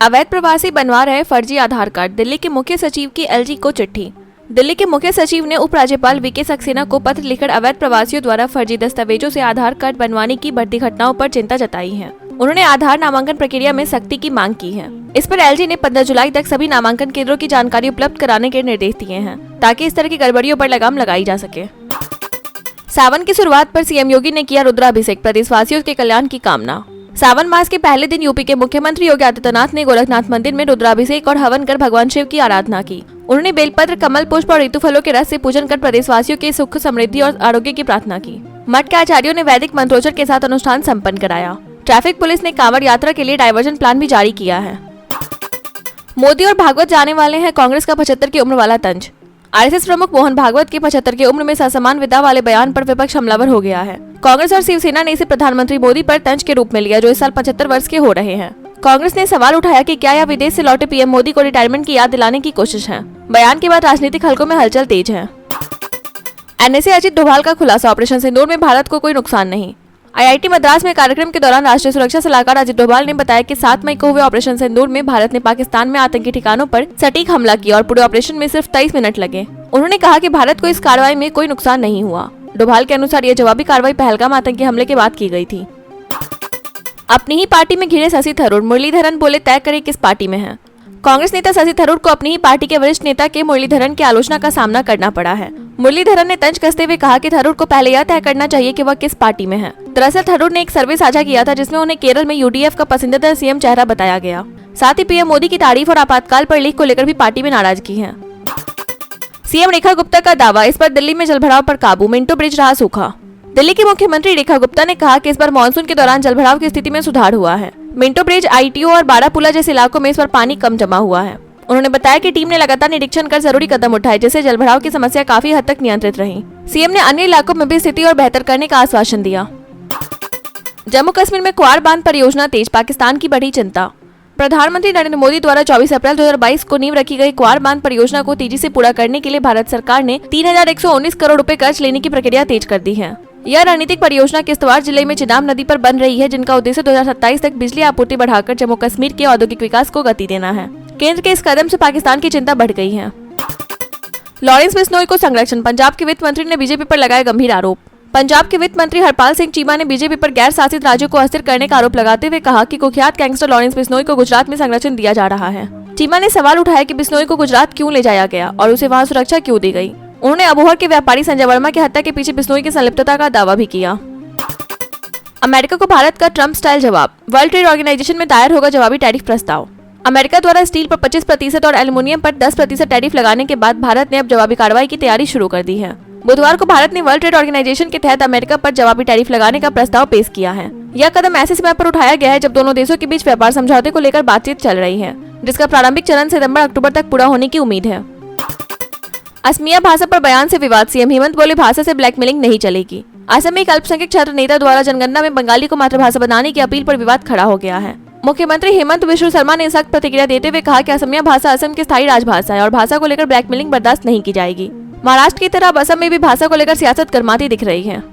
अवैध प्रवासी बनवा रहे फर्जी आधार कार्ड, दिल्ली के मुख्य सचिव की एलजी को चिट्ठी। दिल्ली के मुख्य सचिव ने उपराज्यपाल वीके सक्सेना को पत्र लिखकर अवैध प्रवासियों द्वारा फर्जी दस्तावेजों से आधार कार्ड बनवाने की बढ़ती घटनाओं पर चिंता जताई है। उन्होंने आधार नामांकन प्रक्रिया में सख्ती की मांग की है। इस पर एलजी ने 15 जुलाई तक सभी नामांकन केंद्रों की जानकारी उपलब्ध कराने के निर्देश दिए हैं, ताकि इस तरह की गड़बड़ियों पर लगाम लगाई जा सके। सावन की शुरुआत पर सीएम योगी ने किया रुद्राभिषेक, प्रदेशवासियों के कल्याण की कामना। सावन मास के पहले दिन यूपी के मुख्यमंत्री योगी आदित्यनाथ ने गोरखनाथ मंदिर में रुद्राभिषेक और हवन कर भगवान शिव की आराधना की। उन्होंने बेलपत्र, कमल पुष्प और ऋतु फलों के रस से पूजन कर प्रदेशवासियों के सुख, समृद्धि और आरोग्य की प्रार्थना की। मठ के आचार्यों ने वैदिक मंत्रोच्चार के साथ अनुष्ठान संपन्न कराया। ट्रैफिक पुलिस ने कांवड़ यात्रा के लिए डायवर्जन प्लान भी जारी किया है। मोदी और भागवत जाने वाले हैं कांग्रेस का 75 की उम्र वाला तंज। आरएसएस प्रमुख मोहन भागवत के 75 की उम्र में ससमान विदा वाले बयान पर विपक्ष हमलावर हो गया है। कांग्रेस और शिवसेना ने इसे प्रधानमंत्री मोदी पर तंज के रूप में लिया, जो इस साल 75 वर्ष के हो रहे हैं। कांग्रेस ने सवाल उठाया कि क्या यह विदेश से लौटे पीएम मोदी को रिटायरमेंट की याद दिलाने की कोशिश है। बयान के बाद राजनीतिक हलकों में हलचल तेज है। एनएसए अजित डोभाल का खुलासा, ऑपरेशन सिंदूर में भारत को कोई नुकसान नहीं। आईआईटी मद्रास में कार्यक्रम के दौरान राष्ट्रीय सुरक्षा सलाहकार अजित डोभाल ने बताया कि 7 मई को हुए ऑपरेशन सिंदूर में भारत ने पाकिस्तान में आतंकी ठिकानों पर सटीक हमला किया और पूरे ऑपरेशन में सिर्फ 23 मिनट लगे। उन्होंने कहा कि भारत को इस कार्रवाई में कोई नुकसान नहीं हुआ। डोभाल के अनुसार यह जवाबी कार्रवाई पहलगाम आतंकी हमले के बाद की गई थी। अपनी ही पार्टी में घिरे शशि थरूर, मुरलीधरन बोले तय करे किस पार्टी में है। कांग्रेस नेता शशि थरूर को अपनी ही पार्टी के वरिष्ठ नेता के मुरलीधरन की आलोचना का सामना करना पड़ा है। मुरलीधरन ने तंज कसते हुए कहा कि थरूर को पहले यह तय करना चाहिए कि वह किस पार्टी में है। दरअसल थरूर ने एक सर्वे साझा किया था, जिसमें उन्हें केरल में यूडीएफ का पसंदीदा सीएम चेहरा बताया गया। साथ ही पीएम मोदी की तारीफ और आपातकाल पर लीक को लेकर भी पार्टी में नाराजगी है। सीएम रेखा गुप्ता का दावा, इस पर दिल्ली में जलभराव पर काबू, मिंटो ब्रिज रहा सूखा। दिल्ली की मुख्यमंत्री रेखा गुप्ता ने कहा कि इस बार मानसून के दौरान जलभराव की स्थिति में सुधार हुआ है। मिंटो ब्रिज, आईटीओ और बारापुला जैसे इलाकों में इस बार पानी कम जमा हुआ है। उन्होंने बताया कि टीम ने लगातार निरीक्षण कर जरूरी कदम उठाए, जिससे जलभराव की समस्या काफी हद तक नियंत्रित रही। सीएम ने अन्य इलाकों में भी स्थिति और बेहतर करने का आश्वासन दिया। जम्मू कश्मीर में क्वार बांध परियोजना तेज, पाकिस्तान की बढ़ी चिंता। प्रधानमंत्री नरेंद्र मोदी द्वारा 24 अप्रैल 2022 को नींव रखी गई क्वार बांध परियोजना को तेजी से पूरा करने के लिए भारत सरकार ने 3119 करोड़ रुपए कर्ज लेने की प्रक्रिया तेज कर दी है। यह रणनीतिक परियोजना किश्तवाड़ जिले में चिनाब नदी पर बन रही है, जिनका उद्देश्य 2027 तक बिजली आपूर्ति बढ़ाकर जम्मू कश्मीर के औद्योगिक विकास को गति देना है। केंद्र के इस कदम से पाकिस्तान की चिंता बढ़ गई है। लॉरेंस बिश्नोई को संरक्षण, पंजाब के वित्त मंत्री ने बीजेपी पर लगाए गंभीर आरोप। पंजाब के वित्त मंत्री हरपाल सिंह चीमा ने बीजेपी पर गैर शासित राज्यों को अस्थिर करने का आरोप लगाते हुए कहा कि कुख्यात गैंगस्टर लॉरेंस बिश्नोई को गुजरात में संरक्षण दिया जा रहा है। चीमा ने सवाल उठाया कि बिश्नोई को गुजरात क्यों ले जाया गया और उसे वहां सुरक्षा क्यों दी गई। उन्होंने अबोहर के व्यापारी संजय वर्मा की हत्या के पीछे बिश्नोई की संलिप्तता का दावा भी किया। अमेरिका को भारत का ट्रम्प स्टाइल जवाब, वर्ल्ड ट्रेड ऑर्गेनाइजेशन में दायर होगा जवाबी टैरिफ प्रस्ताव। अमेरिका द्वारा स्टील पर 25% और एल्युमिनियम पर 10% टैरिफ लगाने के बाद भारत ने अब जवाबी कार्रवाई की तैयारी शुरू कर दी है। बुधवार को भारत ने वर्ल्ड ट्रेड ऑर्गेनाइजेशन के तहत अमेरिका पर जवाबी टैरिफ लगाने का प्रस्ताव पेश किया है। यह कदम ऐसे समय पर उठाया गया है जब दोनों देशों के बीच व्यापार समझौते को लेकर बातचीत चल रही है, जिसका प्रारंभिक चरण सितंबर-अक्टूबर तक पूरा होने की उम्मीद है। असमिया भाषा पर बयान से विवाद, सीएम हेमंत बोले भाषा से ब्लैकमेलिंग नहीं चलेगी। असम में एक अल्पसंख्यक छात्र नेता द्वारा जनगणना में बंगाली को मातृभाषा बनाने की अपील पर विवाद खड़ा हो गया है। मुख्यमंत्री हेमंत बिश्व शर्मा ने सख्त प्रतिक्रिया देते हुए कहा कि असमिया भाषा असम की स्थायी राजभाषा है और भाषा को लेकर ब्लैकमेलिंग बर्दाश्त नहीं की जाएगी। महाराष्ट्र की तरह अब असम में भी भाषा को लेकर सियासत गरमाती दिख रही है।